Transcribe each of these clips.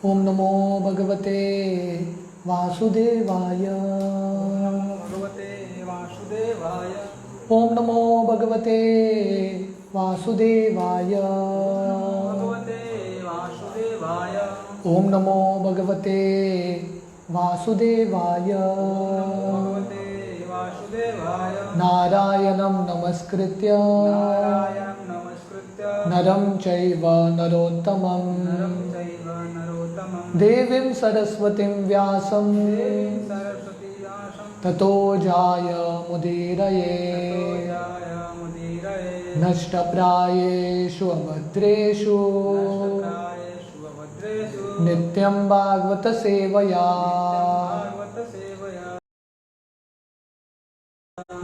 ओम नमो भगवते वासुदेवाय। भगवते वासुदेवाय। ओम नमो भगवते वासुदेवाय। भगवते वासुदेवाय। ओम नमो भगवते वासुदेवाय। भगवते वासुदेवाय। नारायणं नमस्कृत्य नारायणं नमस्कृत्य नरं चैव नरोत्तमं नरं चैव नरोत्तमं देवीं सरस्वतीं व्यासं देवीं सरस्वती व्यासं ततो जायमुदीरये। ततोऽजाय मुदीरये। नष्टप्रायेषु अभद्रेषु नष्टप्रायेषु अभद्रेषु नित्यं भागवतसेवया भागवतसेवया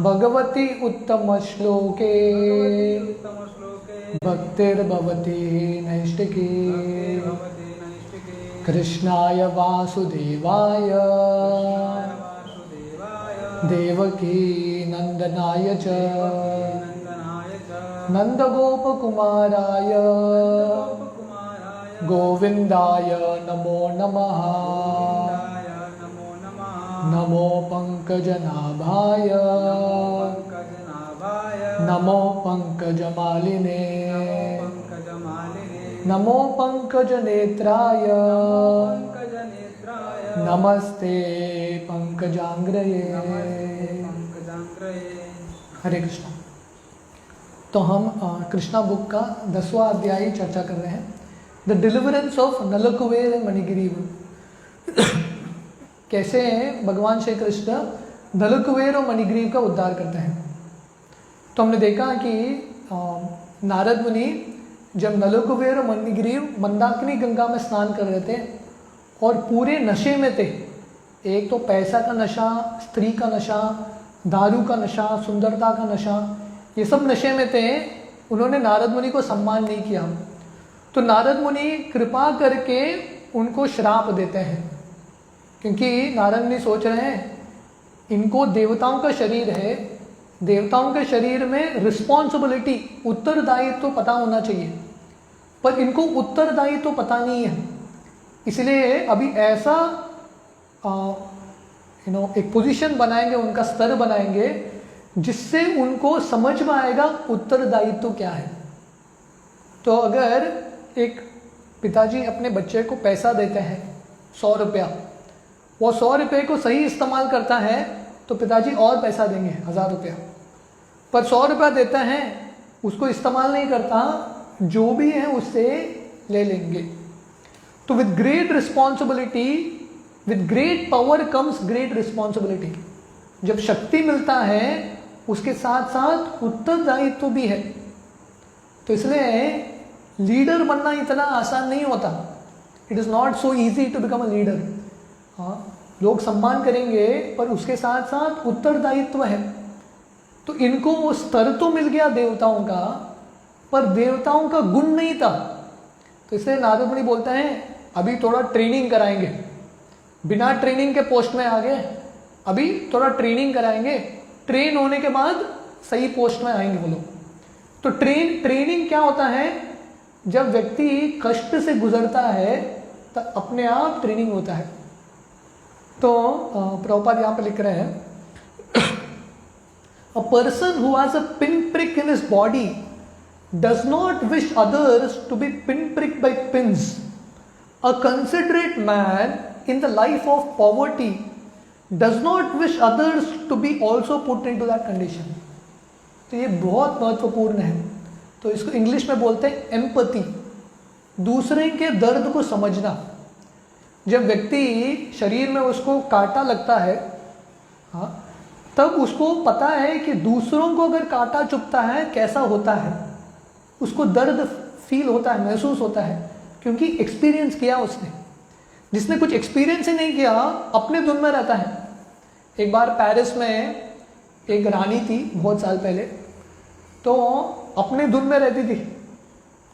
भगवति उत्तमश्लोके उत्तमश्लोके भक्तिर्भवति नैष्टिकी। भवति नैष्टिके। कृष्णाय वासुदेवाय वासुदेवाय देवकी नन्दनाय च नन्दनाय च नन्दगोपकुमाराय गोपकुमाराय गोविन्दाय नमो नमः। गोविन्दाय नमो नमः। नमो पङ्कजनाभाय पङ्कजनाभाय नमो पङ्कजमालिने पङ्कजमालिने नमो पङ्कजनेत्राय पङ्कजनेत्राय नमस्ते पंकजांग्रये। पङ्कजाङ्ग्रये। हरे कृष्णा। तो हम कृष्णा बुक का 10वां अध्याय चर्चा कर रहे हैं, the deliverance of Nalakubera and Manigriva. कैसे भगवान श्री कृष्ण नलकुबेर और मणिग्रीव का उद्धार करते हैं। तो हमने देखा कि नारद मुनि जब नलकुबेर और मणिग्रीव मंदाकिनी गंगा में स्नान कर रहे थे और पूरे नशे में थे, एक तो पैसा का नशा, स्त्री का नशा, दारू का नशा, सुंदरता का नशा, ये सब नशे में थे, उन्होंने नारद मुनि को सम्मान नहीं किया। तो नारद मुनि कृपा करके उनको श्राप देते हैं, क्योंकि नारद मुनि सोच रहे हैं इनको देवताओं का शरीर है, देवताओं के शरीर में रिस्पॉन्सिबिलिटी, उत्तरदायित्व तो पता होना चाहिए, पर इनको उत्तरदायित्व तो पता नहीं है। इसलिए अभी ऐसा एक पोजीशन बनाएंगे, उनका स्तर बनाएंगे जिससे उनको समझ में आएगा उत्तरदायित्व तो क्या है। तो अगर एक पिताजी अपने बच्चे को पैसा देते हैं 100 रुपया, वो 100 रुपये को सही इस्तेमाल करता है तो पिताजी और पैसा देंगे 1000 रुपया, पर 100 रुपया देता है उसको इस्तेमाल नहीं करता, जो भी है उससे ले लेंगे। तो with great responsibility, with great power comes great responsibility. जब शक्ति मिलता है उसके साथ साथ उत्तरदायित्व तो भी है। तो इसलिए लीडर बनना इतना आसान नहीं होता। It is not so easy to become a leader. हाँ, लोग सम्मान करेंगे पर उसके साथ साथ उत्तरदायित्व है। तो इनको वो स्तर तो मिल गया देवताओं का, पर देवताओं का गुण नहीं था। तो इसलिए नारद मुनि बोलते हैं अभी थोड़ा ट्रेनिंग कराएंगे, बिना ट्रेनिंग के पोस्ट में आ गए, अभी थोड़ा ट्रेनिंग कराएंगे, ट्रेन होने के बाद सही पोस्ट में आएंगे वो लोग। तो ट्रेनिंग क्या होता है, जब व्यक्ति कष्ट से गुजरता है तो अपने आप ट्रेनिंग होता है। तो प्रभुपाद यहाँ पे लिख रहे हैं, a person who has a pin prick in his body does not wish others to be pinpricked by pins. A considerate man in the life of poverty does not wish others to be also put into that condition. तो ये बहुत महत्वपूर्ण है। तो इसको English में बोलते हैं एम्पैथी, दूसरे के दर्द को समझना। जब व्यक्ति शरीर में उसको कांटा लगता है, हाँ, तब उसको पता है कि दूसरों को अगर कांटा चुभता है कैसा होता है, उसको दर्द फील होता है, महसूस होता है, क्योंकि एक्सपीरियंस किया उसने। जिसने कुछ एक्सपीरियंस ही नहीं किया अपने धुन में रहता है। एक बार पेरिस में एक रानी थी बहुत साल पहले, तो अपने धुन में रहती थी।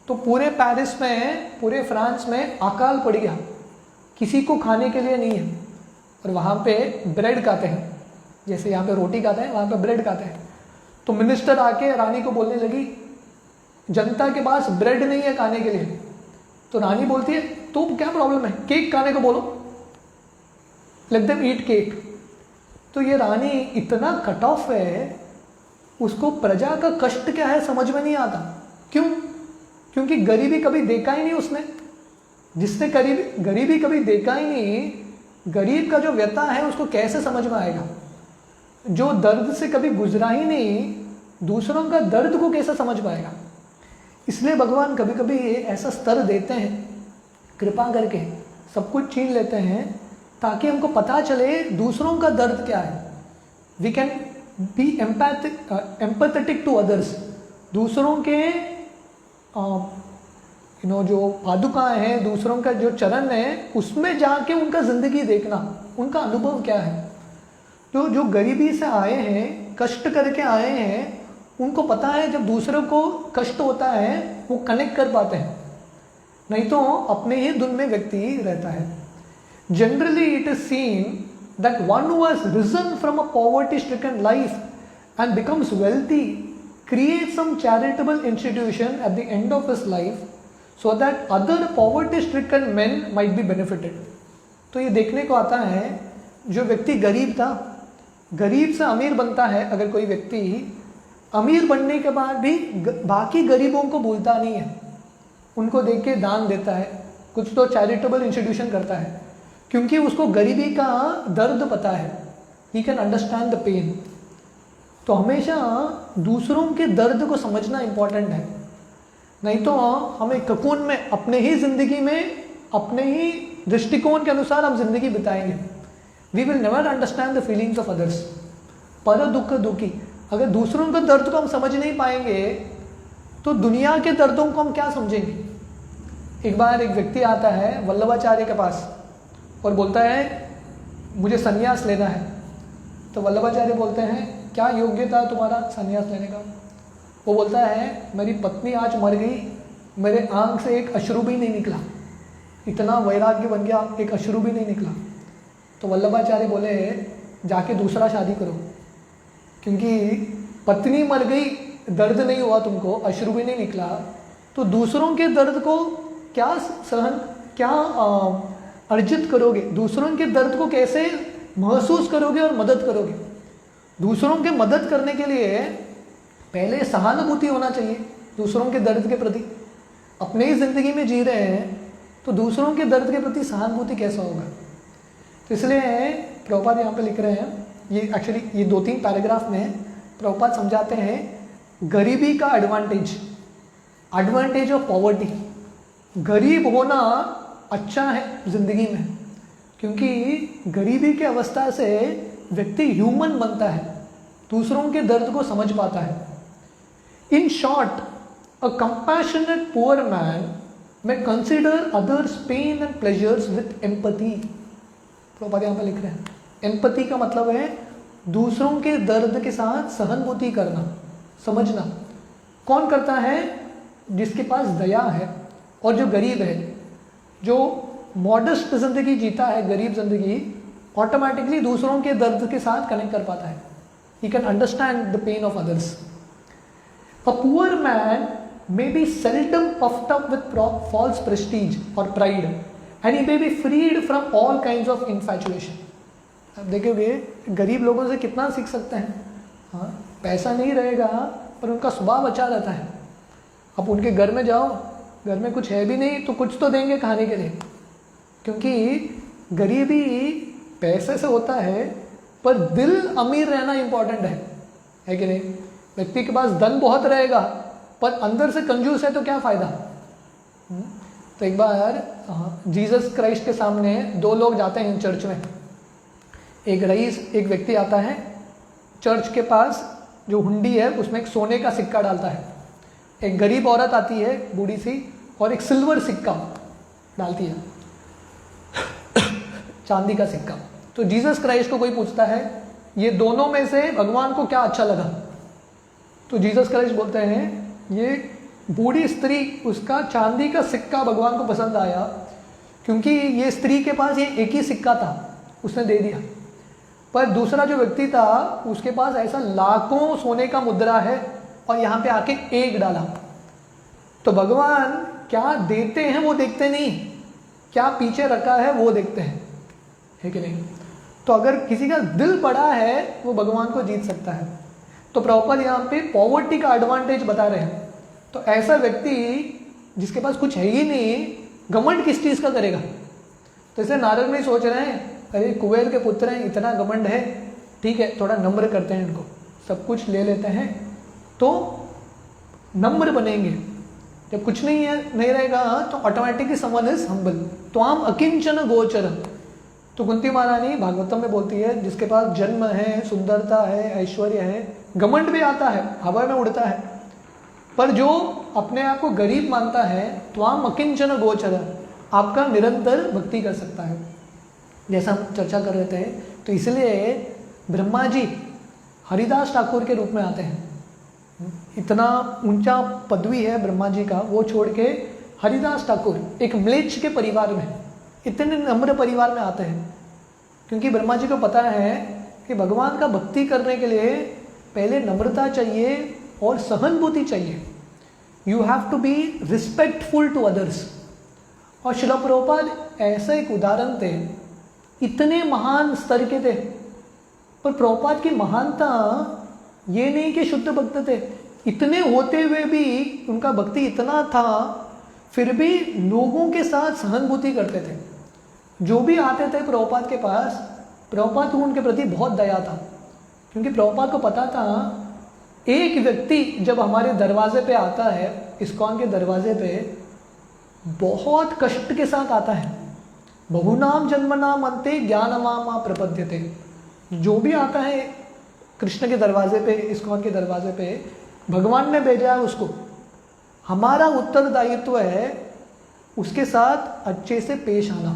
तो पूरे पेरिस में, पूरे फ्रांस में अकाल पड़ गया, किसी को खाने के लिए नहीं है। और वहाँ पे ब्रेड खाते हैं, जैसे यहाँ पे रोटी खाते हैं वहाँ पे ब्रेड खाते हैं। तो मिनिस्टर आके रानी को बोलने लगी जनता के पास ब्रेड नहीं है खाने के लिए। तो रानी बोलती है तो क्या प्रॉब्लम है, केक खाने को बोलो, लेट देम ईट केक। तो ये रानी इतना कट ऑफ है, उसको प्रजा का कष्ट क्या है समझ में नहीं आता। क्यों? क्योंकि गरीबी कभी देखा ही नहीं उसने। जिसने गरीबी कभी देखा ही नहीं, गरीब का जो व्यथा है उसको कैसे समझ में आएगा? जो दर्द से कभी गुजरा ही नहीं, दूसरों का दर्द को कैसे समझ पाएगा? इसलिए भगवान कभी कभी ऐसा स्तर देते हैं, कृपा करके सब कुछ छीन लेते हैं ताकि हमको पता चले दूसरों का दर्द क्या है। We can be empathetic to others. दूसरों के जो पादुकाएं हैं, दूसरों का जो चरण है, उसमें जाके उनका ज़िंदगी देखना, उनका अनुभव क्या है। तो जो गरीबी से आए हैं, कष्ट करके आए हैं, उनको पता है जब दूसरों को कष्ट होता है वो कनेक्ट कर पाते हैं, नहीं तो अपने ही धुन में व्यक्ति रहता है। Generally it is seen that one who has risen from a poverty stricken life and becomes wealthy create some charitable institution at the end of his life so that other poverty stricken men might be benefited। तो ये देखने को आता है, जो व्यक्ति गरीब था, गरीब से अमीर बनता है, अगर कोई व्यक्ति अमीर बनने के बाद भी बाकी गरीबों को भूलता नहीं है, उनको देख के दान देता है, कुछ तो चैरिटेबल इंस्टीट्यूशन करता है, क्योंकि उसको गरीबी का दर्द पता है। He can understand the pain. तो हमेशा दूसरों के दर्द को समझना इम्पॉर्टेंट है, नहीं तो हमें ककून में अपने ही ज़िंदगी में अपने ही दृष्टिकोण के अनुसार हम जिंदगी बिताएंगे। We will never understand the feelings of others. पर दुख दुखी, अगर दूसरों के दर्द को हम समझ नहीं पाएंगे तो दुनिया के दर्दों को हम क्या समझेंगे। एक बार एक व्यक्ति आता है वल्लभाचार्य के पास और बोलता है मुझे संन्यास लेना है। तो वल्लभाचार्य बोलते हैं क्या योग्यता तुम्हारा संन्यास लेने का? वो बोलता है मेरी पत्नी आज मर गई, मेरे आंख से एक अश्रु भी नहीं निकला, इतना वैराग्य बन गया, एक अश्रु भी नहीं निकला। तो वल्लभाचार्य बोले जाके दूसरा शादी करो, क्योंकि पत्नी मर गई, दर्द नहीं हुआ तुमको, अश्रु भी नहीं निकला, तो दूसरों के दर्द को क्या अर्जित करोगे? दूसरों के दर्द को कैसे महसूस करोगे और मदद करोगे? दूसरों के मदद करने के लिए पहले सहानुभूति होना चाहिए दूसरों के दर्द के प्रति। अपने ही ज़िंदगी में जी रहे हैं तो दूसरों के दर्द के प्रति सहानुभूति कैसा होगा? तो इसलिए प्रभुपाद यहाँ पे लिख रहे हैं, ये एक्चुअली ये 2-3 पैराग्राफ में प्रभुपाद समझाते हैं गरीबी का एडवांटेज ऑफ पॉवर्टी। गरीब होना अच्छा है ज़िंदगी में, क्योंकि गरीबी की अवस्था से व्यक्ति ह्यूमन बनता है, दूसरों के दर्द को समझ पाता है। In short, a compassionate poor man may consider others' pain and pleasures with empathy। Prabhupada यहाँ पे लिख रहे हैं एम्पैथी का मतलब है दूसरों के दर्द के साथ सहानुभूति करना, समझना। कौन करता है? जिसके पास दया है और जो गरीब है, जो मॉडेस्ट जिंदगी जीता है, गरीब जिंदगी, ऑटोमेटिकली दूसरों के दर्द के साथ कनेक्ट कर पाता है। He can understand the pain of others. A poor man may be seldom puffed up with false prestige or pride, and he may be freed from all kinds of infatuation। अब देखोगे गरीब लोगों से कितना सीख सकते हैं। हाँ, पैसा नहीं रहेगा पर उनका स्वभाव अच्छा रहता है। अब उनके घर में जाओ, घर में कुछ है भी नहीं तो कुछ तो देंगे खाने के लिए, क्योंकि गरीबी पैसे से होता है पर दिल अमीर रहना इम्पॉर्टेंट है कि नहीं? व्यक्ति के पास धन बहुत रहेगा पर अंदर से कंजूस है तो क्या फ़ायदा। तो एक बार जीसस क्राइस्ट के सामने 2 लोग जाते हैं चर्च में। एक व्यक्ति आता है चर्च के पास, जो हुंडी है उसमें एक सोने का सिक्का डालता है। एक गरीब औरत आती है बूढ़ी सी और एक सिल्वर सिक्का डालती है, चांदी का सिक्का। तो जीसस क्राइस्ट को कोई पूछता है ये दोनों में से भगवान को क्या अच्छा लगा? तो जीसस क्राइस्ट बोलते हैं ये बूढ़ी स्त्री, उसका चांदी का सिक्का भगवान को पसंद आया, क्योंकि ये स्त्री के पास ये एक ही सिक्का था, उसने दे दिया। पर दूसरा जो व्यक्ति था उसके पास ऐसा लाखों सोने का मुद्रा है और यहाँ पे आके एक डाला। तो भगवान क्या देते हैं वो देखते नहीं, क्या पीछे रखा है वो देखते हैं, है कि नहीं। तो अगर किसी का दिल बड़ा है वो भगवान को जीत सकता है। तो प्रभुपाद यहाँ पे पॉवर्टी का एडवांटेज बता रहे हैं। तो ऐसा व्यक्ति जिसके पास कुछ है ही नहीं, घमंड किस चीज़ का करेगा। तो इसलिए नारद नहीं सोच रहे हैं अरे कुबेर के पुत्र हैं, इतना घमंड है, ठीक है थोड़ा नम्र करते हैं इनको, सब कुछ ले लेते हैं तो नम्र बनेंगे। जब कुछ नहीं है नहीं रहेगा तो ऑटोमेटिकली समवन इज हम्बल। त्वाम अकिंचन गोचर। तो कुंती महारानी भागवतम में बोलती है जिसके पास जन्म है, सुंदरता है, ऐश्वर्य है, घमंड भी आता है, हवा में उड़ता है, पर जो अपने आप को गरीब मानता है, त्वाम अकिंचन गोचर, आपका निरंतर भक्ति कर सकता है। जैसा हम चर्चा कर रहे थे, तो इसलिए ब्रह्मा जी हरिदास ठाकुर के रूप में आते हैं। इतना ऊंचा पदवी है ब्रह्मा जी का, वो छोड़ के हरिदास ठाकुर एक म्लेच्छ के परिवार में, इतने नम्र परिवार में आते हैं। क्योंकि ब्रह्मा जी को पता है कि भगवान का भक्ति करने के लिए पहले नम्रता चाहिए और सहानुभूति चाहिए। You have to be respectful to others. और शिला प्रभुपाद ऐसा एक उदाहरण थे, इतने महान स्तर के थे, पर प्रभुपाद की महानता ये नहीं कि शुद्ध भक्त थे, इतने होते हुए भी उनका भक्ति इतना था, फिर भी लोगों के साथ सहानुभूति करते थे। जो भी आते थे प्रभुपाद के पास, प्रभुपाद को उनके प्रति बहुत दया था। क्योंकि प्रभुपाद को पता था एक व्यक्ति जब हमारे दरवाजे पे आता है, इस्कॉन के दरवाजे पे, बहुत कष्ट के साथ आता है। बहुनाम जन्मनाम अंते ज्ञानवामा प्रपद्यते। जो भी आता है कृष्ण के दरवाजे पे, इस्कॉन के दरवाजे पे, भगवान ने भेजा है उसको। हमारा उत्तरदायित्व है उसके साथ अच्छे से पेश आना,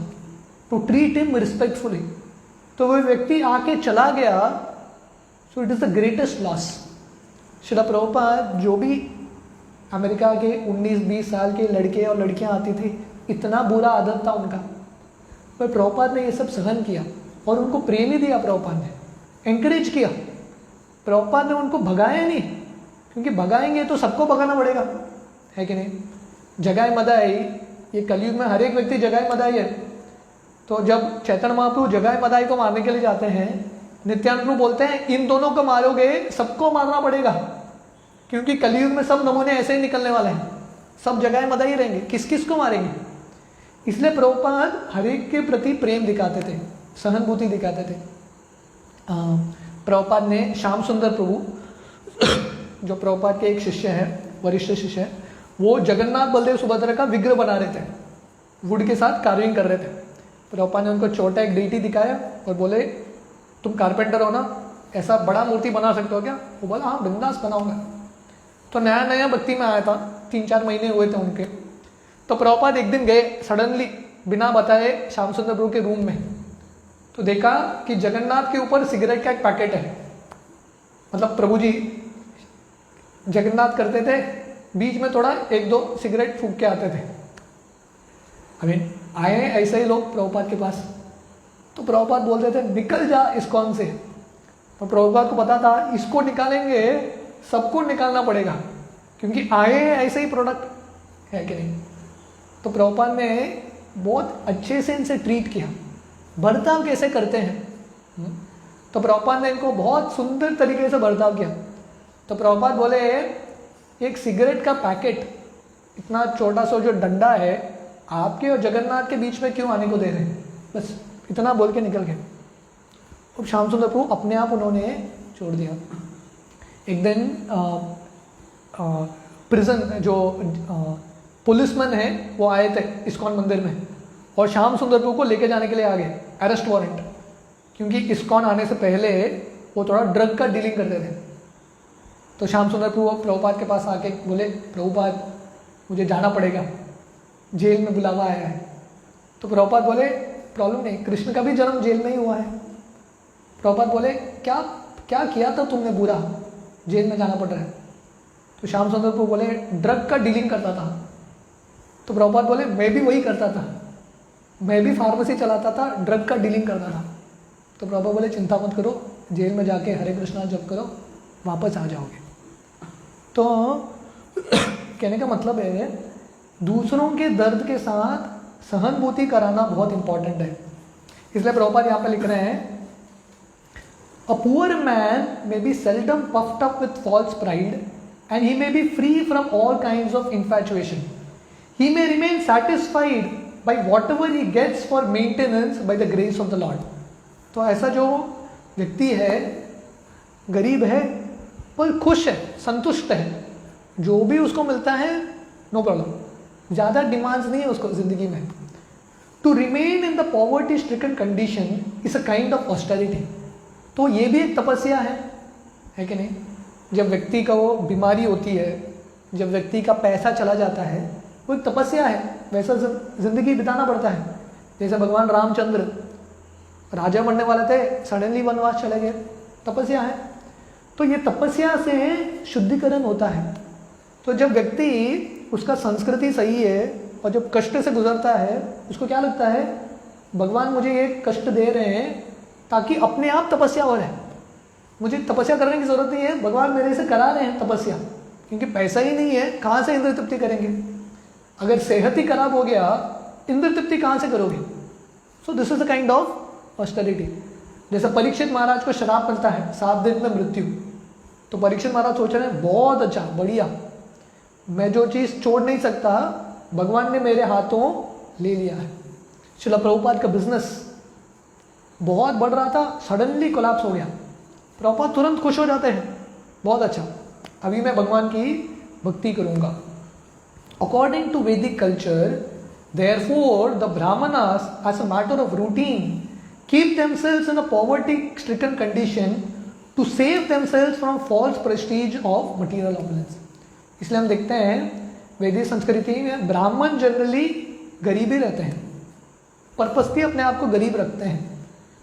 टू ट्रीट हिम रिस्पेक्टफुली। तो वह व्यक्ति आके चला गया, so it is the greatest loss. Srila Prabhupada, जो भी अमेरिका के 19-20 साल के लड़के और लड़कियां आती थी, इतना बुरा आदत था उनका, पर प्रभुपाद ने ये सब सहन किया और उनको प्रेम ही दिया। प्रभुपाद ने एंकरेज किया। प्रभुपाद ने उनको भगाया नहीं, क्योंकि भगाएंगे तो सबको भगाना पड़ेगा, है कि नहीं। जगाए मदाई, ये कलयुग में हर एक व्यक्ति जगाए मदाई है। तो जब चैतन्य महाप्रभु जगाए मदाई को मारने के लिए जाते हैं, नित्यानंद प्रभु बोलते हैं इन दोनों को मारोगे सबको मारना पड़ेगा, क्योंकि कलयुग में सब नमूने ऐसे ही निकलने वाले हैं, सब जगाए मदाई रहेंगे, किस किस को मारेंगे। इसलिए प्रभुपाद हर एक के प्रति प्रेम दिखाते थे, सहानुभूति दिखाते थे। प्रभुपाद ने श्याम सुंदर प्रभु जो प्रभुपाद के एक शिष्य हैं, वरिष्ठ शिष्य हैं, वो जगन्नाथ बलदेव सुभद्रा का विग्रह बना रहे थे, वुड के साथ कार्विंग कर रहे थे। प्रभुपाद ने उनको छोटा एक डीटी दिखाया और बोले तुम कारपेंटर हो ना, ऐसा बड़ा मूर्ति बना सकते हो क्या। वो बोला हाँ बिंदास बनाऊंगा। तो नया नया भक्ति में आया था, 3-4 महीने हुए थे उनके। तो प्रभुपाद एक दिन गए सडनली, बिना बताए, श्याम सुंदर प्रभु के रूम में। तो देखा कि जगन्नाथ के ऊपर सिगरेट का एक पैकेट है। मतलब प्रभु जी जगन्नाथ करते थे, बीच में थोड़ा 1-2 सिगरेट फूंक के आते थे। आए ऐसे ही लोग प्रभुपाद के पास, तो प्रभुपाद बोलते थे निकल जा इस्कॉन से। तो प्रभुपाद को पता था इसको निकालेंगे सबको निकालना पड़ेगा, क्योंकि आए ऐसे ही प्रोडक्ट, है कि नहीं। तो प्रभुपाद ने बहुत अच्छे से इनसे ट्रीट किया, बर्ताव कैसे करते हैं। तो प्रभुपाद ने इनको बहुत सुंदर तरीके से बर्ताव किया। तो प्रभुपाद बोले एक सिगरेट का पैकेट, इतना छोटा सा जो डंडा है, आपके और जगन्नाथ के बीच में क्यों आने को दे रहे हैं। बस इतना बोल के निकल गए। अब श्याम सुंदर प्रभु अपने आप उन्होंने छोड़ दिया। एक दिन प्रिजन जो पुलिसमैन है वो आए थे इस्कॉन मंदिर में, और श्याम सुंदर प्रभु को लेके जाने के लिए आ गए, अरेस्ट वारंट। क्योंकि इस्कॉन आने से पहले वो थोड़ा ड्रग का डीलिंग करते थे। तो श्याम सुंदर प्रभु प्रभुपाद के पास आके बोले प्रभुपाद मुझे जाना पड़ेगा, जेल में बुलावा आया है। तो प्रभुपाद बोले प्रॉब्लम नहीं, कृष्ण का भी जन्म जेल में ही हुआ है। प्रभुपाद बोले क्या क्या किया था तुमने बुरा, जेल में जाना पड़ रहा है। तो श्याम सुंदर प्रभु बोले ड्रग का डीलिंग करता था। तो प्रभुपाद बोले मैं भी वही करता था, मैं भी फार्मेसी चलाता था, ड्रग का डीलिंग करता था। तो प्रभुपाद बोले चिंता मत करो, जेल में जाके हरे कृष्णा जप करो, वापस आ जाओगे। तो कहने का मतलब है दूसरों के दर्द के साथ सहानुभूति कराना बहुत इंपॉर्टेंट है। इसलिए प्रभुपाद यहाँ पे लिख रहे हैं, a poor man may be seldom puffed up with false pride and he may be free from all kinds of infatuation. He may remain satisfied by whatever he gets for maintenance by the grace of the Lord. तो ऐसा जो व्यक्ति है, गरीब है पर खुश है, संतुष्ट है, जो भी उसको मिलता है नो प्रॉब्लम, ज़्यादा डिमांड्स नहीं है उसको ज़िंदगी में। To remain in the poverty stricken condition is a kind of austerity. तो ये भी एक तपस्या है कि नहीं? जब व्यक्ति का वो बीमारी होती है, जब व्यक्ति का पैसा चला जाता है, वो एक तपस्या है, वैसा जिंदगी बिताना पड़ता है। जैसे भगवान रामचंद्र राजा बनने वाले थे, सडनली वनवास चले गए, तपस्या है। तो ये तपस्या से शुद्धिकरण होता है। तो जब व्यक्ति, उसका संस्कृति सही है और जब कष्ट से गुजरता है, उसको क्या लगता है, भगवान मुझे ये कष्ट दे रहे हैं ताकि अपने आप तपस्या हो रहा है, मुझे तपस्या करने की ज़रूरत नहीं है, भगवान मेरे से करा रहे हैं तपस्या, क्योंकि पैसा ही नहीं है, कहाँ से इंद्र तृप्ति करेंगे? अगर सेहत ही खराब हो गया, इंद्र तृप्ति कहाँ से करोगे? So this is a kind of austerity. जैसे परीक्षित महाराज को श्राप मिलता है 7 दिन में मृत्यु, तो परीक्षित महाराज सोच रहे हैं बहुत अच्छा, बढ़िया, मैं जो चीज़ छोड़ नहीं सकता भगवान ने मेरे हाथों ले लिया है। श्रील प्रभुपाद का बिजनेस बहुत बढ़ रहा था, सडनली कोलैप्स हो गया, प्रभुपाद तुरंत खुश हो जाते हैं, बहुत अच्छा, अभी मैं भगवान की भक्ति करूँगा। अकॉर्डिंग टू वैदिक culture, therefore the brahmanas as a matter of routine keep themselves in a poverty stricken condition to save themselves from false prestige of material opulence। इसलिए हम देखते हैं वैदिक संस्कृति में ब्राह्मण जनरली गरीब ही रहते हैं, पर्पसली अपने आप को गरीब रखते हैं,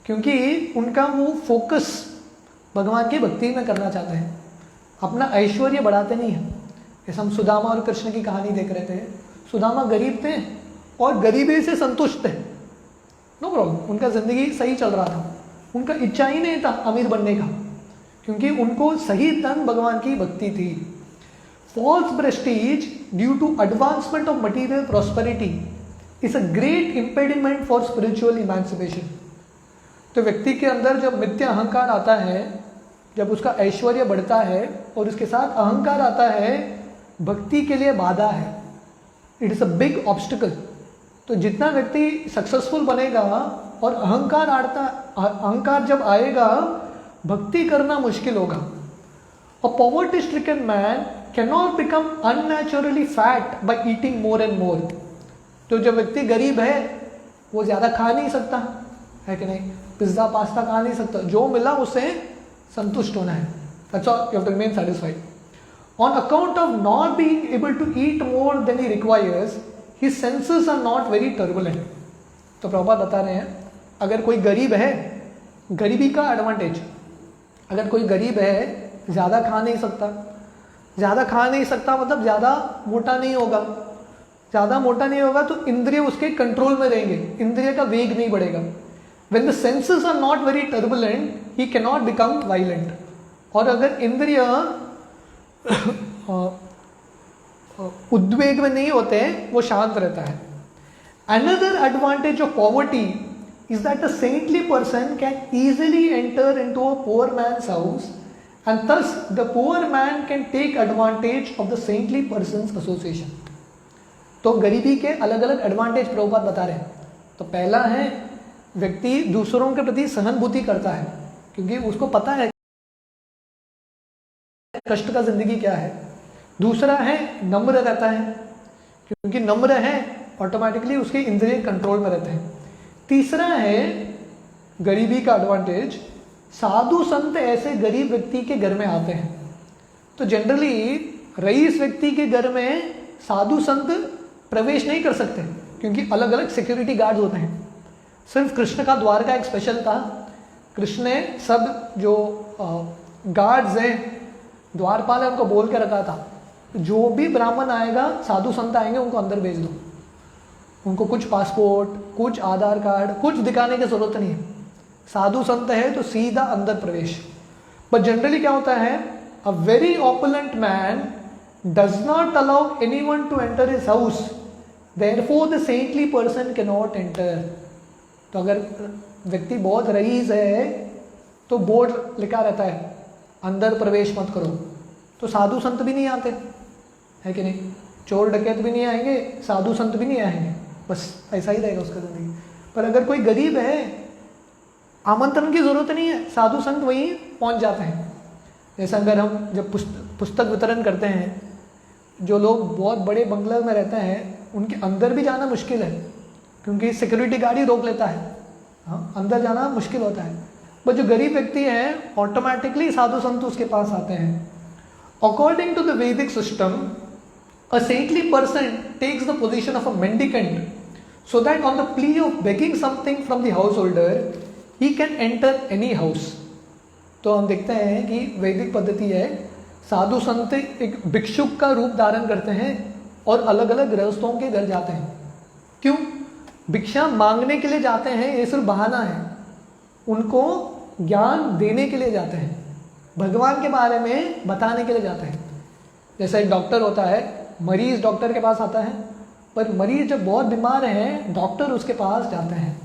क्योंकि उनका वो फोकस भगवान की भक्ति में करना चाहते हैं, अपना ऐश्वर्य बढ़ाते नहीं हैं। जैसे हम सुदामा और कृष्ण की कहानी देख रहे थे, सुदामा गरीब थे और गरीबी से संतुष्ट थे, नो प्रॉब्लम, उनका ज़िंदगी सही चल रहा था, उनका इच्छा ही नहीं था अमीर बनने का, क्योंकि उनको सही धन भगवान की भक्ति थी। False prestige due to advancement of material prosperity is a great impediment for spiritual emancipation. तो व्यक्ति के अंदर जब मिथ्या अहंकार आता है, जब उसका ऐश्वर्य बढ़ता है और उसके साथ अहंकार आता है, भक्ति के लिए बाधा है, it is a big obstacle. तो जितना व्यक्ति सक्सेसफुल बनेगा और अहंकार जब आएगा, भक्ति करना मुश्किल होगा। A poverty stricken man can not become unnaturally fat by eating more and more. तो जो व्यक्ति गरीब है वो ज़्यादा खा नहीं सकता है कि नहीं, पिज्ज़ा पास्ता खा नहीं सकता, जो मिला उससे संतुष्ट होना है, that's all, you have to remain satisfied. On account of not being able to eat more than he requires, his senses are not very turbulent। तो प्रभुपाद बता रहे हैं, अगर कोई गरीब है, गरीबी का एडवांटेज, अगर कोई गरीब है, ज़्यादा खा नहीं सकता, ज़्यादा खा नहीं सकता मतलब ज़्यादा मोटा नहीं होगा, ज़्यादा मोटा नहीं होगा तो इंद्रिय उसके कंट्रोल में रहेंगे, इंद्रिय का वेग नहीं बढ़ेगा। When the senses are not very turbulent, he cannot become violent। और अगर इंद्रिय उद्वेग में नहीं होते हैं, वो शांत रहता है। Another advantage of poverty is that a saintly person can easily enter into a poor man's house and thus the poor man can take advantage of the saintly person's association. तो गरीबी के अलग अलग एडवांटेज प्रभुपाद बता रहे हैं। तो पहला है, व्यक्ति दूसरों के प्रति सहानुभूति करता है, क्योंकि उसको पता है कष्ट का जिंदगी क्या है। दूसरा है, नम्र रहता है, क्योंकि नम्र है ऑटोमेटिकली उसके इंद्रिय कंट्रोल में रहते हैं। तीसरा है गरीबी का एडवांटेज, साधु संत ऐसे गरीब व्यक्ति के घर में आते हैं। तो जनरली रईस व्यक्ति के घर में साधु संत प्रवेश नहीं कर सकते, क्योंकि अलग अलग सिक्योरिटी गार्ड्स होते हैं। सिर्फ कृष्ण का द्वार का एक स्पेशल था, कृष्ण ने सब जो गार्ड्स हैं, द्वारपाल है, उनको बोल के रखा था, जो भी ब्राह्मण आएगा, साधु संत आएंगे, उनको अंदर भेज दो, उनको कुछ पासपोर्ट, कुछ आधार कार्ड, कुछ दिखाने की जरूरत नहीं है, साधु संत है तो सीधा अंदर प्रवेश। बट जनरली क्या होता है, a very opulent man does not allow anyone to enter his house Therefore the saintly person cannot enter. तो अगर व्यक्ति बहुत रईस है तो बोर्ड लिखा रहता है अंदर प्रवेश मत करो, तो साधु संत भी नहीं आते, है कि नहीं? चोर डकैत भी नहीं आएंगे, साधु संत भी नहीं आएंगे, बस ऐसा ही रहेगा उसका जिंदगी। पर अगर कोई गरीब है, आमंत्रण की जरूरत नहीं है, साधु संत वहीं पहुंच जाते हैं। जैसे अगर हम जब पुस्तक वितरण करते हैं, जो लोग बहुत बड़े बंगले में रहते हैं उनके अंदर भी जाना मुश्किल है, क्योंकि सिक्योरिटी गार्ड ही रोक लेता है, हाँ, अंदर जाना मुश्किल होता है। बट जो गरीब व्यक्ति हैं ऑटोमेटिकली साधु संत उसके पास आते हैं। अकॉर्डिंग टू द वैदिक system, a saintly person takes the position of a mendicant, so that on the plea of begging something from the householder, he can enter any house. तो हम देखते हैं कि वैदिक पद्धति है, साधु संत एक भिक्षुक का रूप धारण करते हैं और अलग अलग गृहस्थों के घर जाते हैं। क्यों? भिक्षा मांगने के लिए जाते हैं, ये सिर्फ बहाना है, उनको ज्ञान देने के लिए जाते हैं, भगवान के बारे में बताने के लिए जाते हैं। जैसे एक डॉक्टर होता है, मरीज डॉक्टर के पास आता है, पर मरीज जब बहुत बीमार है डॉक्टर उसके पास जाते हैं।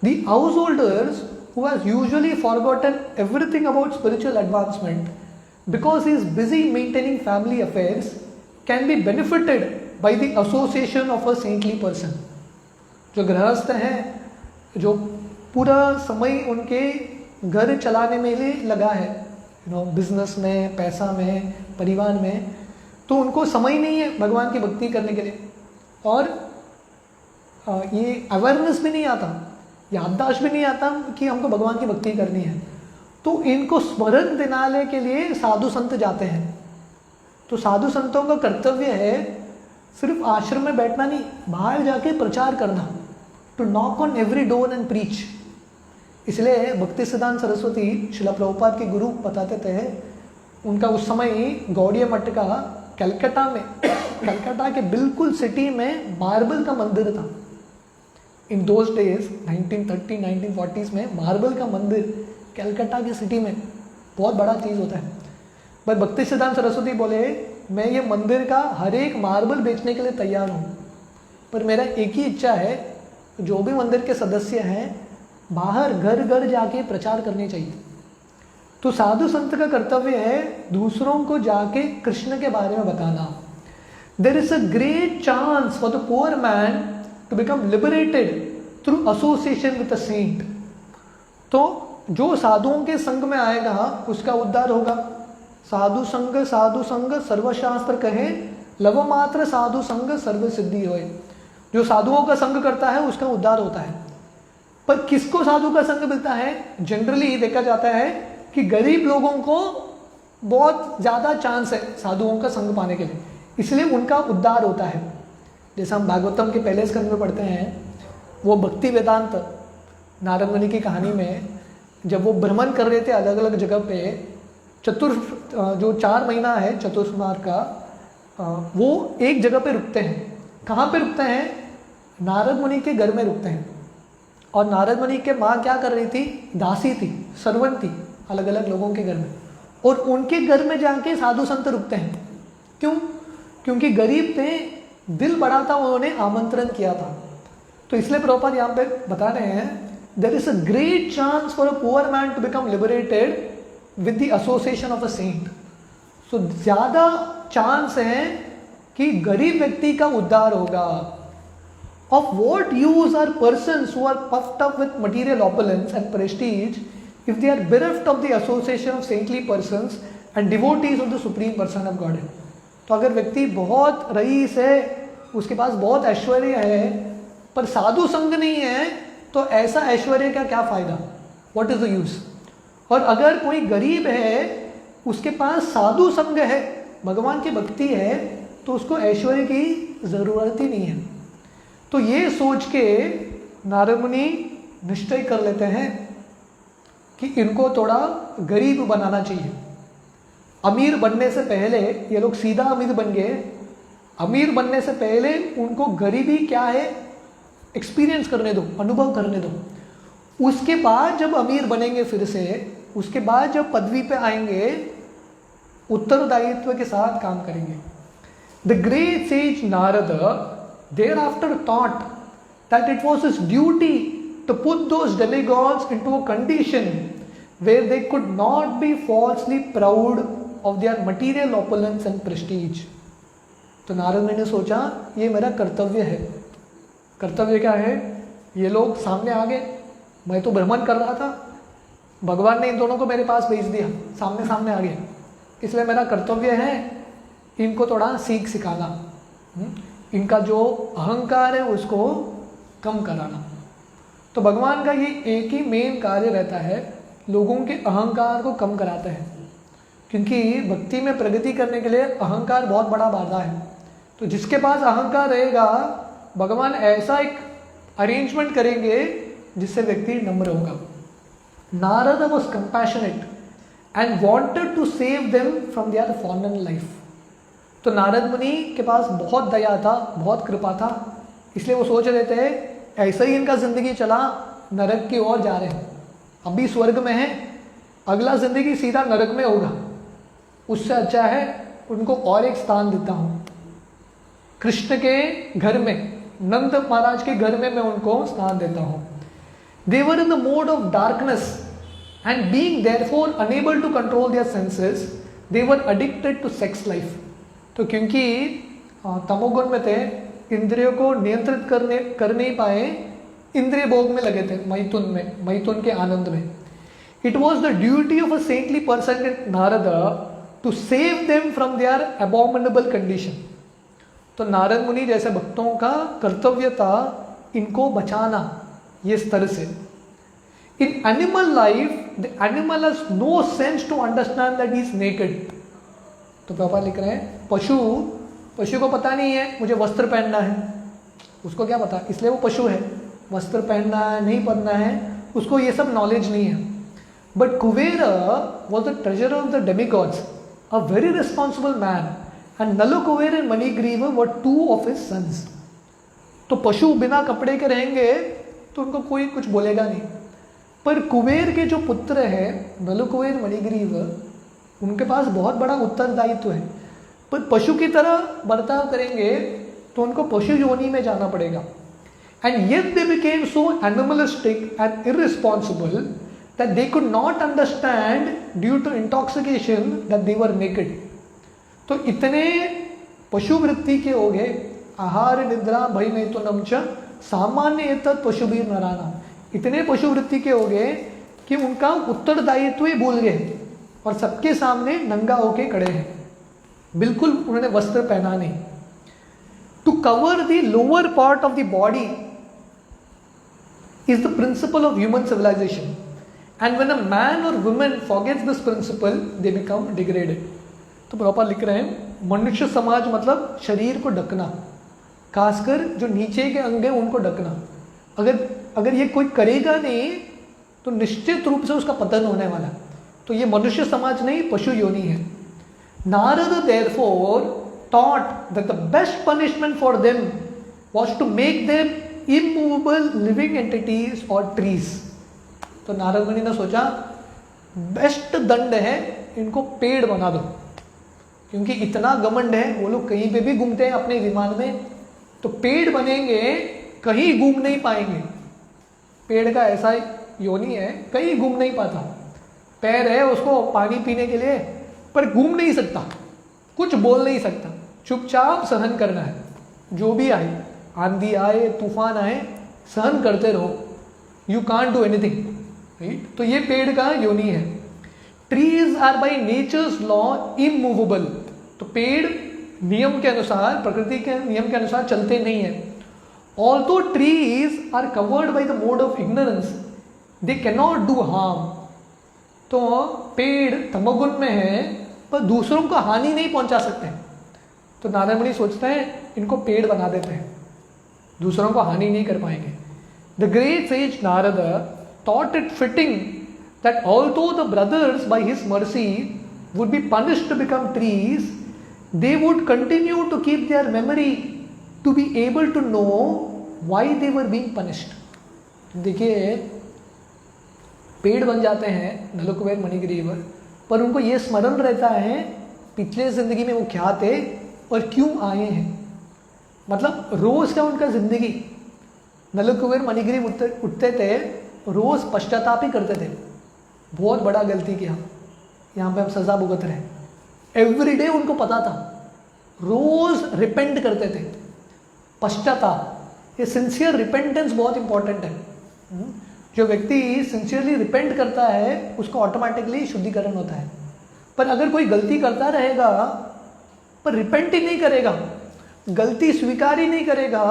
The householders who has usually forgotten everything about spiritual advancement because he is busy maintaining family affairs can be benefited by the association of a saintly person. जो गृहस्थ हैं, जो पूरा समय उनके घर चलाने में ही लगा है, बिजनेस में, पैसा में, परिवार में, तो उनको समय नहीं है भगवान की भक्ति करने के लिए, और ये अवेयरनेस भी नहीं आता, याददाश्त भी नहीं आता कि हमको भगवान की भक्ति करनी है। तो इनको स्मरण दिलाने के लिए साधु संत जाते हैं। तो साधु संतों का कर्तव्य है सिर्फ आश्रम में बैठना नहीं, बाहर जाके प्रचार करना, to knock on every door and preach. इसलिए भक्ति सिद्धांत सरस्वती श्रील प्रभुपाद के गुरु बताते थे, उनका उस समय गौड़ीय मठ का कलकत्ता में, कलकत्ता के बिल्कुल सिटी में मार्बल का मंदिर था। इन दोज डेज 1930 1940s में मार्बल का मंदिर कलकत्ता की सिटी में बहुत बड़ा चीज़ होता है। पर भक्ति सिद्धांत सरस्वती बोले, मैं ये मंदिर का हर एक मार्बल बेचने के लिए तैयार हूँ, पर मेरा एक ही इच्छा है, जो भी मंदिर के सदस्य हैं बाहर घर घर जाके प्रचार करने चाहिए। तो साधु संत का कर्तव्य है दूसरों को जाके कृष्ण के बारे में बताना। There is a great chance for the poor man to become liberated through association with a saint. तो जो साधुओं के संग में आएगा उसका उद्धार होगा। साधु संग सर्वशास्त्र कहे, लव मात्र साधु संग सर्व सिद्धि होए। जो साधुओं का संग करता है उसका उद्धार होता है। पर किसको साधु का संग मिलता है? जनरली देखा जाता है कि गरीब लोगों को बहुत ज़्यादा चांस है साधुओं का संग पाने के लिए, इसलिए उनका उद्धार होता है। जैसे हम भागवतम के पहले स्कंद में पढ़ते हैं, वो भक्ति वेदांत नारद मुनि की कहानी में जब वो भ्रमण कर रहे थे अलग अलग जगह पे, जो 4 महीना है चतुर्मार का, वो एक जगह पे रुकते हैं। कहाँ पे रुकते हैं? नारद मुनि के घर में रुकते हैं। और नारद मुनि के माँ क्या कर रही थी? दासी थी, सर्वेंट थी अलग अलग लोगों के घर में, और उनके घर में जाके साधु संत रुकते हैं। क्यों? क्योंकि गरीब थे, दिल बड़ा था, उन्होंने आमंत्रण किया था। तो इसलिए प्रभुपाद यहाँ पे बता रहे हैं, there is a great chance for a poor man to become liberated with the association of a saint. So ज़्यादा चांस है कि गरीब व्यक्ति का उद्धार होगा। Of what use are persons who are puffed up with material opulence and prestige if they are bereft of the association of saintly persons and devotees of the supreme person of Godhead? तो अगर व्यक्ति बहुत rice है, उसके पास बहुत ऐश्वर्य है, पर साधु संग नहीं है, तो ऐसा ऐश्वर्य का क्या फायदा? What is the use? और अगर कोई गरीब है, उसके पास साधु संग है, भगवान की भक्ति है, तो उसको ऐश्वर्य की ज़रूरत ही नहीं है। तो ये सोच के नारद मुनि निश्चय कर लेते हैं कि इनको थोड़ा गरीब बनाना चाहिए। अमीर बनने से पहले ये लोग सीधा अमीर बन गए। अमीर बनने से पहले उनको गरीबी क्या है एक्सपीरियंस करने दो, अनुभव करने दो। उसके बाद जब अमीर बनेंगे फिर से, उसके बाद जब पदवी पे आएंगे, उत्तरदायित्व के साथ काम करेंगे। The great sage Narad thereafter thought that it was his duty to put those demigods into a condition where they could not be falsely proud of their material opulence and prestige. तो नारद मुनि ने सोचा ये मेरा कर्तव्य है. कर्तव्य क्या है? ये लोग सामने आ गए, मैं तो भ्रमण कर रहा था, भगवान ने इन दोनों को मेरे पास भेज दिया, सामने सामने आ गए, इसलिए मेरा कर्तव्य है इनको थोड़ा सीख सिखाना, इनका जो अहंकार है उसको कम कराना. तो भगवान का ये एक ही मेन कार्य रहता है, लोगों के अहंकार को कम कराते हैं, क्योंकि भक्ति में प्रगति करने के लिए अहंकार बहुत बड़ा बाधा है. तो जिसके पास अहंकार रहेगा भगवान ऐसा एक अरेंजमेंट करेंगे जिससे व्यक्ति नम्र होगा. Narada was compassionate and wanted to save them from their fallen life. तो नारद मुनि के पास बहुत दया था, बहुत कृपा था, इसलिए वो सोच रहे थे ऐसा ही इनका जिंदगी चला, नरक की ओर जा रहे हैं, अभी स्वर्ग में है, अगला जिंदगी सीधा नरक में होगा, उससे अच्छा है उनको और एक स्थान देता हूँ, कृष्ण के घर में, नंद महाराज के घर में मैं उनको स्थान देता हूँ. They were in the mode of darkness and being therefore unable to control their senses, they were addicted to sex life. तो क्योंकि तमोगुण में थे, इंद्रियों को नियंत्रित कर नहीं पाए, इंद्रिय भोग में लगे थे, मैथुन के आनंद में. It was the duty of a saintly person like Narada to save them from their abominable condition. तो नारद मुनि जैसे भक्तों का कर्तव्य था इनको बचाना ये स्तर से. In animal life the animal has no sense to understand that he is naked. तो पापा लिख रहे हैं पशु को पता नहीं है मुझे वस्त्र पहनना है, उसको क्या पता, इसलिए वो पशु है, वस्त्र पहनना है नहीं पहनना है उसको ये सब नॉलेज नहीं है. But Kuber was the treasure of the demigods, a very responsible man, and Nalakuber and Manigriva were two of his sons. तो पशु बिना कपड़े के रहेंगे तो उनको कोई कुछ बोलेगा नहीं, पर कुबेर के जो पुत्र है नलकुबेर मणिग्रीव, उनके पास बहुत बड़ा उत्तरदायित्व है, पर पशु की तरह बर्ताव करेंगे तो उनको पशु योनि में जाना पड़ेगा. And yet they became so animalistic and irresponsible that they could not understand due to intoxication that they were naked. तो इतने पशु वृत्ति के हो गए, आहार निद्रा भय मैथुनम च सामान्य एतत् पशुभिर नराणाम, इतने पशु वृत्ति के हो गए कि उनका उत्तरदायित्व ही भूल गए और सबके सामने नंगा होके खड़े हैं, बिल्कुल उन्होंने वस्त्र पहना नहीं. To cover the lower part of the body is the principle of human civilization, and when a man or women forgets this principle they become degraded. तो पापा लिख रहे हैं मनुष्य समाज मतलब शरीर को ढकना, खासकर जो नीचे के अंग हैं उनको ढकना. अगर ये कोई करेगा नहीं तो निश्चित रूप से उसका पतन होने वाला. तो ये मनुष्य समाज नहीं, पशु योनि है. Narad therefore thought that the best punishment for them was to make them immovable living entities or trees. तो नारद मुनि ने सोचा बेस्ट दंड है इनको पेड़ बना दो, क्योंकि इतना घमंड है, वो लोग कहीं पे भी घूमते हैं अपने विमान में, तो पेड़ बनेंगे कहीं घूम नहीं पाएंगे. पेड़ का ऐसा योनि है कहीं घूम नहीं पाता, पैर है उसको पानी पीने के लिए पर घूम नहीं सकता, कुछ बोल नहीं सकता, चुपचाप सहन करना है, जो भी आए, आंधी आए तूफान आए सहन करते रहो, you can't do anything, right. तो ये पेड़ का योनि है. Trees are by nature's law immovable. तो पेड़ नियम के अनुसार, प्रकृति के नियम के अनुसार चलते नहीं है. Although trees are covered by the mode of ignorance they can not do harm. तो पेड़ तमोगुण में है पर दूसरों को हानि नहीं पहुंचा सकते. तो नारद मुनि सोचते हैं इनको पेड़ बना देते हैं, दूसरों को हानि नहीं कर पाएंगे. The great sage Narad thought it fitting that although the brothers by his mercy would be punished to become trees, they would continue to keep their memory to be able to know why they were being punished. देखिए पेड़ बन जाते हैं नलकुबेर मणिग्रीव, पर उनको ये स्मरण रहता है पिछले जिंदगी में वो क्या थे और क्यों आए हैं. मतलब रोज का उनका जिंदगी, नलकुबेर मणिग्रीव उठते थे, रोज पश्चाताप ही करते थे, बहुत बड़ा गलती किया, यहाँ पे हम सजा भुगत रहे हैं। एवरीडे उनको पता था, रोज रिपेंट करते थे, पश्चाताप। ये सिंसियर रिपेंटेंस बहुत इंपॉर्टेंट है। जो व्यक्ति सिंसियरली रिपेंट करता है उसको ऑटोमेटिकली शुद्धिकरण होता है। पर अगर कोई गलती करता रहेगा पर रिपेंट ही नहीं करेगा, गलती स्वीकार ही नहीं करेगा,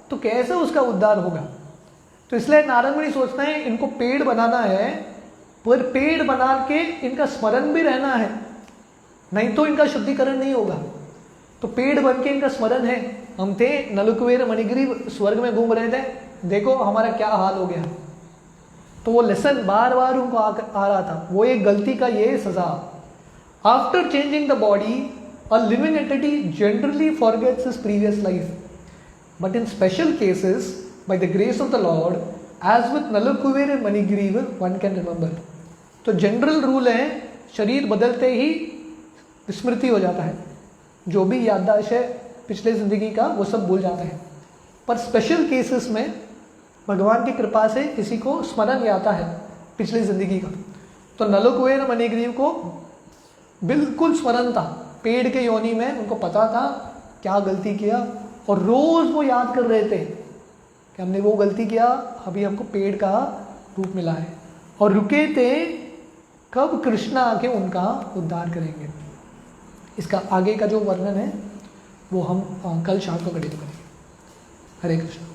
तो कैसे उसका उद्धार होगा? तो इसलिए नारद मुनि सोचते हैं इनको पेड़ बनाना है, पर पेड़ बना के इनका स्मरण भी रहना है, नहीं तो इनका शुद्धिकरण नहीं होगा। तो पेड़ बन के इनका स्मरण है, हम थे नलकुबेर मणिग्रीव स्वर्ग में घूम रहे थे, देखो हमारा क्या हाल हो गया। तो वो लेसन बार बार उनको आ रहा था, वो एक गलती का ये सजा। After changing the body a living entity generally forgets his previous life, but in special cases by the grace of the Lord, as with Nalakuvir and Manigriva, one can remember. तो जनरल रूल है, शरीर बदलते ही विस्मृति हो जाता है, जो भी याददाश्त है पिछले जिंदगी का वो सब भूल जाते हैं। पर स्पेशल केसेस में भगवान की कृपा से किसी को स्मरण आता है पिछली जिंदगी का। तो नलकुबेर और मणिग्रीव को बिल्कुल स्मरण था, पेड़ के योनि में उनको पता था क्या गलती किया, और रोज वो याद कर रहे थे कि हमने वो गलती किया, अभी हमको पेड़ का रूप मिला है, और रुके थे कब कृष्ण आके उनका उद्धार करेंगे। इसका आगे का जो वर्णन है वो हम कल शाम को कंटिन्यू करेंगे। हरे कृष्ण।